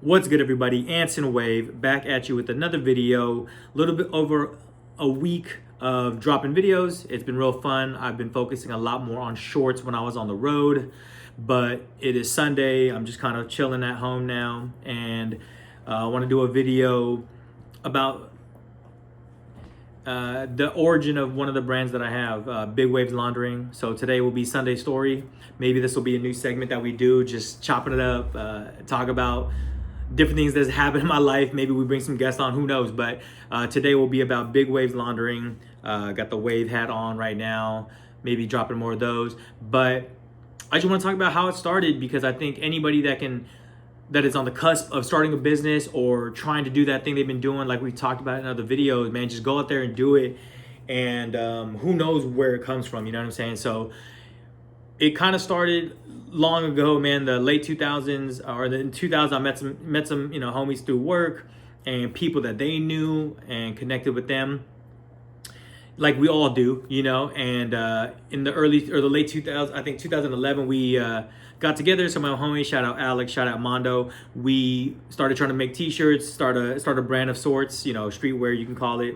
What's good, everybody? Anson Wave back at you with another video. A little bit over a week of dropping videos. It's been real fun. I've been focusing a lot more on shorts when I was on the road, but it is Sunday. I'm just kind of chilling at home now, and I want to do a video about the origin of one of the brands that I have, Big Waves Laundering. So today will be Sunday Story. Maybe this will be a new segment that we do, just chopping it up, talk about different things that's happened in my life. Maybe we bring some guests on, who knows? But today will be about Big Waves Laundering. Got the wave hat on right now, maybe dropping more of those. But I just want to talk about how it started, because I think anybody that is on the cusp of starting a business or trying to do that thing they've been doing, like we talked about in other videos, man, just go out there and do it. And who knows where it comes from, you know what I'm saying? So it kind of started long ago, man, the late 2000s, or in 2000, I met some homies through work and people that they knew and connected with them, like we all do, and in the early or the late 2000s, I think 2011, we got together. So my homies, shout out Alex, shout out Mondo, we started trying to make t-shirts, start a brand of sorts, streetwear, you can call it.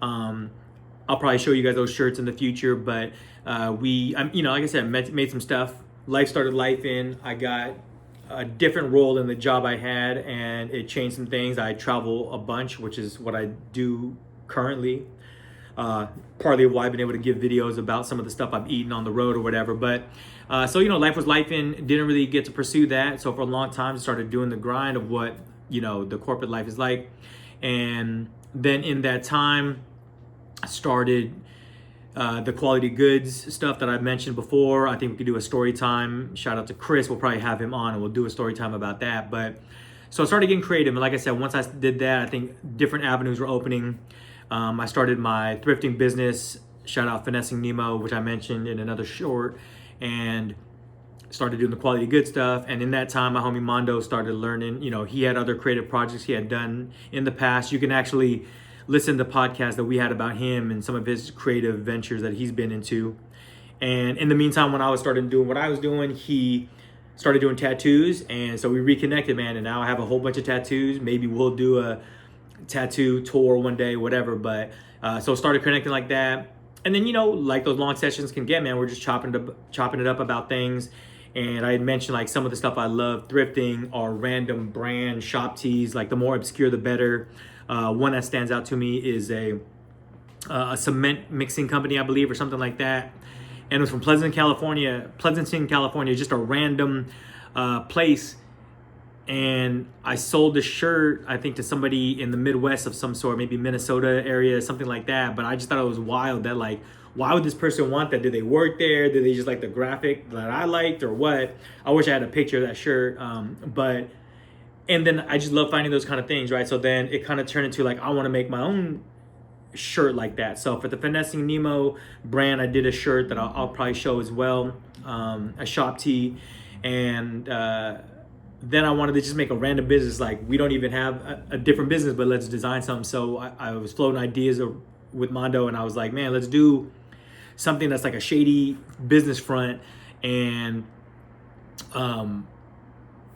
I'll probably show you guys those shirts in the future, but like I said, made some stuff. Life started life in. I got a different role in the job I had, and it changed some things. I travel a bunch, which is what I do currently. Partly why I've been able to give videos about some of the stuff I've eaten on the road or whatever. But life was life in. Didn't really get to pursue that. So for a long time, I started doing the grind of what the corporate life is like, and then in that time, I started the quality goods stuff that I mentioned before. I think we could do a story time. Shout out to Chris. We'll probably have him on and we'll do a story time about that. But so I started getting creative. And like I said, once I did that, I think different avenues were opening. I started my thrifting business. Shout out Finessing Nemo, which I mentioned in another short, and started doing the quality good stuff. And in that time, my homie Mondo started learning. He had other creative projects he had done in the past. You can actually listen to podcasts that we had about him and some of his creative ventures that he's been into. And in the meantime, when I was starting doing what I was doing, he started doing tattoos. And so we reconnected, man. And now I have a whole bunch of tattoos. Maybe we'll do a tattoo tour one day, whatever. But so started connecting like that. And then, like those long sessions can get, man, we're just chopping it up about things. And I had mentioned like some of the stuff I love thrifting are random brand shop tees. Like the more obscure, the better. One that stands out to me is a cement mixing company, I believe, or something like that. And it was from Pleasanton, California, just a random place. And I sold the shirt, I think, to somebody in the Midwest of some sort, maybe Minnesota area, something like that. But I just thought it was wild that, like, why would this person want that? Did they work there? Did they just like the graphic that I liked, or what? I wish I had a picture of that shirt. And then I just love finding those kind of things, right? So then it kind of turned into like, I want to make my own shirt like that. So for the Finessing Nemo brand, I did a shirt that I'll probably show as well, a shop tee. And then I wanted to just make a random business. Like, we don't even have a different business, but let's design something. So I was floating ideas with Mondo, and I was like, man, let's do something that's like a shady business front. And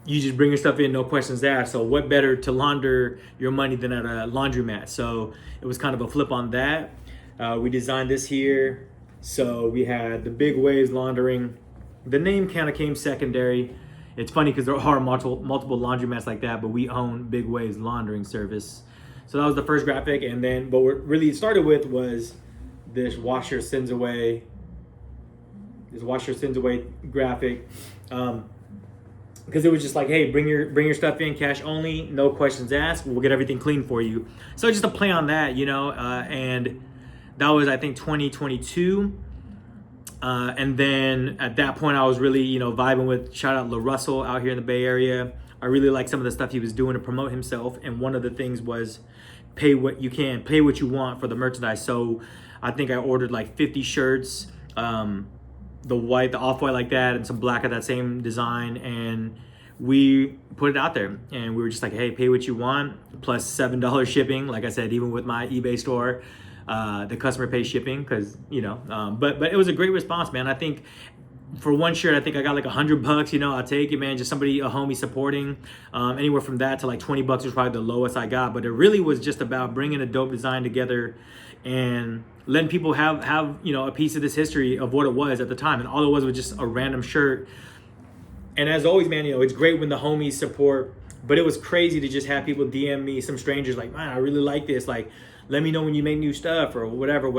you just bring your stuff in, no questions asked. So what better to launder your money than at a laundromat? So it was kind of a flip on that. We designed this here. So we had the Big Waves Laundering. The name kind of came secondary. It's funny because there are multiple laundromats like that, but we own Big Waves Laundering service. So that was the first graphic. And then, but what really started with was this Wash Your Sins Away graphic. Because it was just like, hey, bring your stuff in, cash only, no questions asked. We'll get everything clean for you. So just a play on that, and that was, I think, 2022. And then at that point, I was really, vibing with, shout out La Russell out here in the Bay Area. I really liked some of the stuff he was doing to promote himself. And one of the things was pay what you can, pay what you want for the merchandise. So I think I ordered like 50 shirts, the off-white like that, and some black of that same design, and we put it out there, and we were just like, hey, pay what you want, plus $7 shipping. Like I said, even with my eBay store, the customer pays shipping, because but it was a great response, man. I think for one shirt, I think I got like $100. I'll take it, man. Just somebody, a homie supporting. Anywhere from that to like $20 was probably the lowest I got. But it really was just about bringing a dope design together and letting people have a piece of this history of what it was at the time. And all it was just a random shirt. And as always, man, it's great when the homies support. But it was crazy to just have people DM me, some strangers, like, man, I really like this. Like, let me know when you make new stuff or whatever.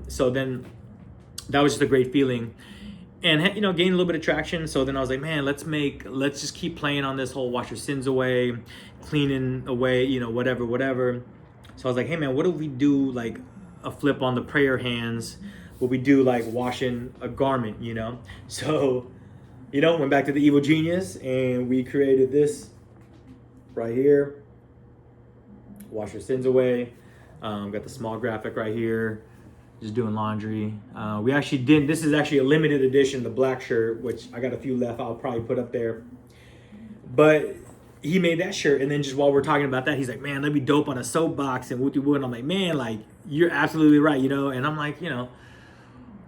So then that was just a great feeling. And gained a little bit of traction. So then I was like, man, let's just keep playing on this whole wash your sins away, cleaning away, whatever. So I was like, hey man, what if we do like a flip on the prayer hands? What we do like washing a garment, So, went back to the evil genius and we created this right here. Wash your sins away. Got the small graphic right here. Just doing laundry. We actually did, this is actually a limited edition, the black shirt, which I got a few left, I'll probably put up there. But he made that shirt, and then just while we're talking about that, he's like, man, that'd be dope on a soapbox and whoopty woo. And I'm like, man, like, you're absolutely right, And I'm like, I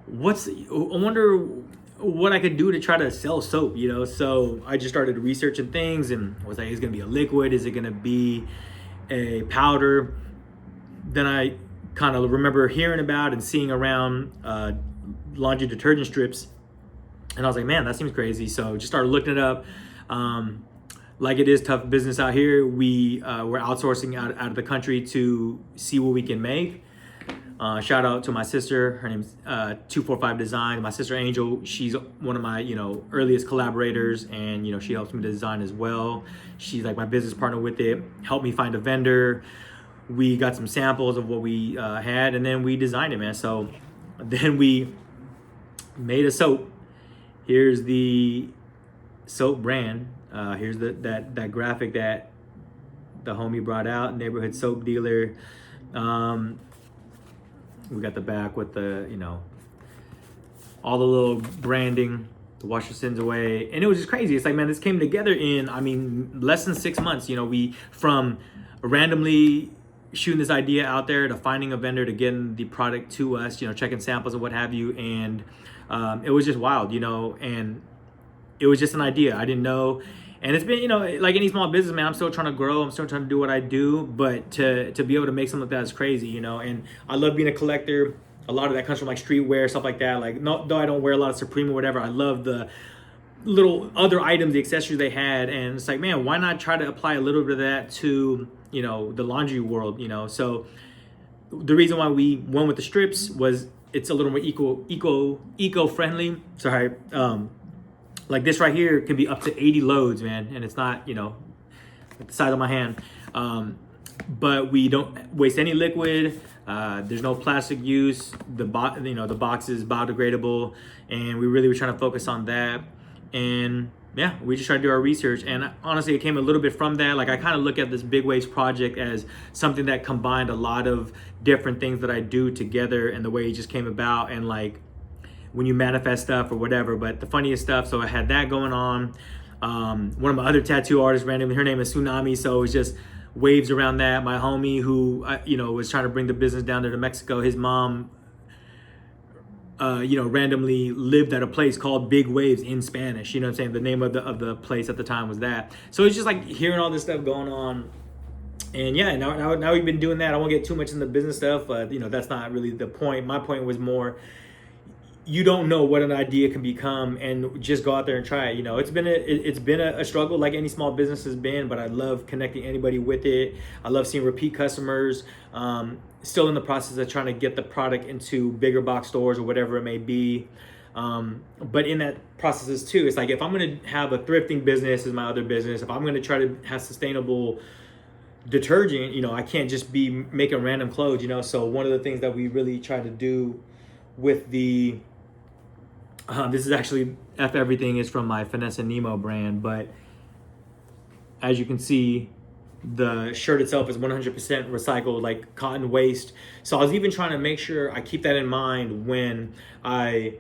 wonder what I could do to try to sell soap, So I just started researching things and was like, is it gonna be a liquid? Is it gonna be a powder? Then I kind of remember hearing about and seeing around laundry detergent strips, and I was like, man, that seems crazy. So just started looking it up. Like it is tough business out here. We're outsourcing out of the country to see what we can make. Shout out to my sister. Her name's 245 Design. My sister Angel, she's one of my earliest collaborators, and she helps me to design as well. She's like my business partner with it. Helped me find a vendor. We got some samples of what we had, and then we designed it, man. So then we made a soap. Here's the soap brand. Here's that graphic that the homie brought out, neighborhood soap dealer. We got the back with the, all the little branding to wash your sins away. And it was just crazy. It's like, man, this came together in, less than 6 months. We, from randomly shooting this idea out there to finding a vendor to getting the product to us, checking samples and what have you. And it was just wild, and it was just an idea. I didn't know. And it's been, like any small business, man, I'm still trying to grow. I'm still trying to do what I do. But to be able to make something like that is crazy, And I love being a collector. A lot of that comes from like streetwear, stuff like that. Like, though I don't wear a lot of Supreme or whatever, I love the little other items, the accessories they had. And it's like, man, why not try to apply a little bit of that to, the laundry world, So the reason why we went with the strips was it's a little more eco-friendly. Sorry. Like this right here can be up to 80 loads, man. And it's not, the size of my hand. But we don't waste any liquid. There's no plastic use. The box is biodegradable, and we really were trying to focus on that. And yeah, we just tried to do our research. And honestly, it came a little bit from that. Like I kind of look at this Big Waves project as something that combined a lot of different things that I do together, and the way it just came about, and like when you manifest stuff or whatever. But the funniest stuff, so I had that going on. One of my other tattoo artists, randomly, her name is Tsunami, so it was just waves around that. My homie who was trying to bring the business down there to Mexico, his mom randomly lived at a place called Big Waves in Spanish. The name of the place at the time was that. So it's just like hearing all this stuff going on. And yeah, now we've been doing that. I won't get too much in the business stuff, but that's not really the point. My point was more, you don't know what an idea can become, and just go out there and try it. It's been a struggle, like any small business has been, but I love connecting anybody with it. I love seeing repeat customers. Still in the process of trying to get the product into bigger box stores or whatever it may be. But in that process too, it's like, if I'm going to have a thrifting business as my other business, if I'm going to try to have sustainable detergent, I can't just be making random clothes, So one of the things that we really try to do with the this is actually F Everything is from my Finesse and Nemo brand, but as you can see, the shirt itself is 100% recycled, like cotton waste. So I was even trying to make sure I keep that in mind when I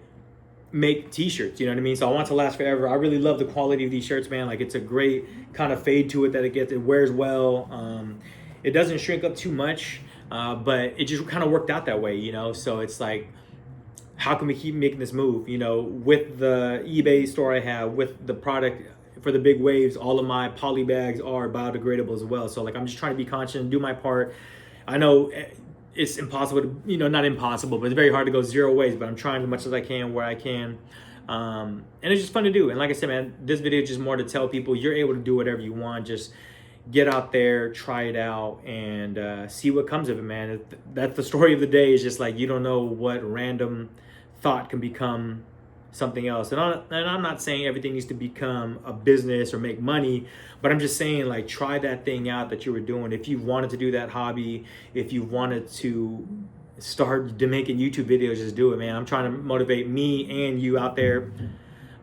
make t-shirts, you know what I mean? So I want it to last forever. I really love the quality of these shirts, man. Like it's a great kind of fade to it that it wears well. It doesn't shrink up too much, but it just kind of worked out that way, So it's like, how can we keep making this move? You know, with the eBay store I have, with the product for the Big Waves, all of my poly bags are biodegradable as well. So like, I'm just trying to be conscious and do my part. I know it's impossible to, you know, not impossible, but it's very hard to go zero waste, but I'm trying as much as I can where I can. And it's just fun to do. And like I said, man, this video is just more to tell people you're able to do whatever you want. Just get out there, try it out, and see what comes of it, man. That's the story of the day. Is just like, you don't know what random thought can become something else. And I'm not saying everything needs to become a business or make money, but I'm just saying, like, try that thing out that you were doing. If you wanted to do that hobby, if you wanted to start making YouTube videos, just do it, man. I'm trying to motivate me and you out there.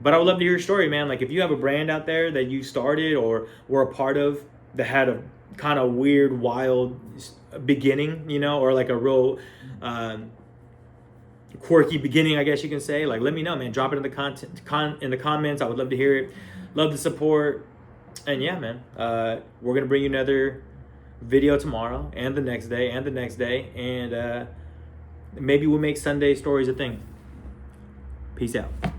But I would love to hear your story, man. Like, if you have a brand out there that you started or were a part of that had a kind of weird, wild beginning, you know, or like a real quirky beginning, I guess you can say, like, let me know, man. Drop it in the in the comments. I would love to hear it. Love the support. And yeah, man, we're gonna bring you another video tomorrow and the next day and the next day, and maybe we'll make Sunday stories a thing. Peace out.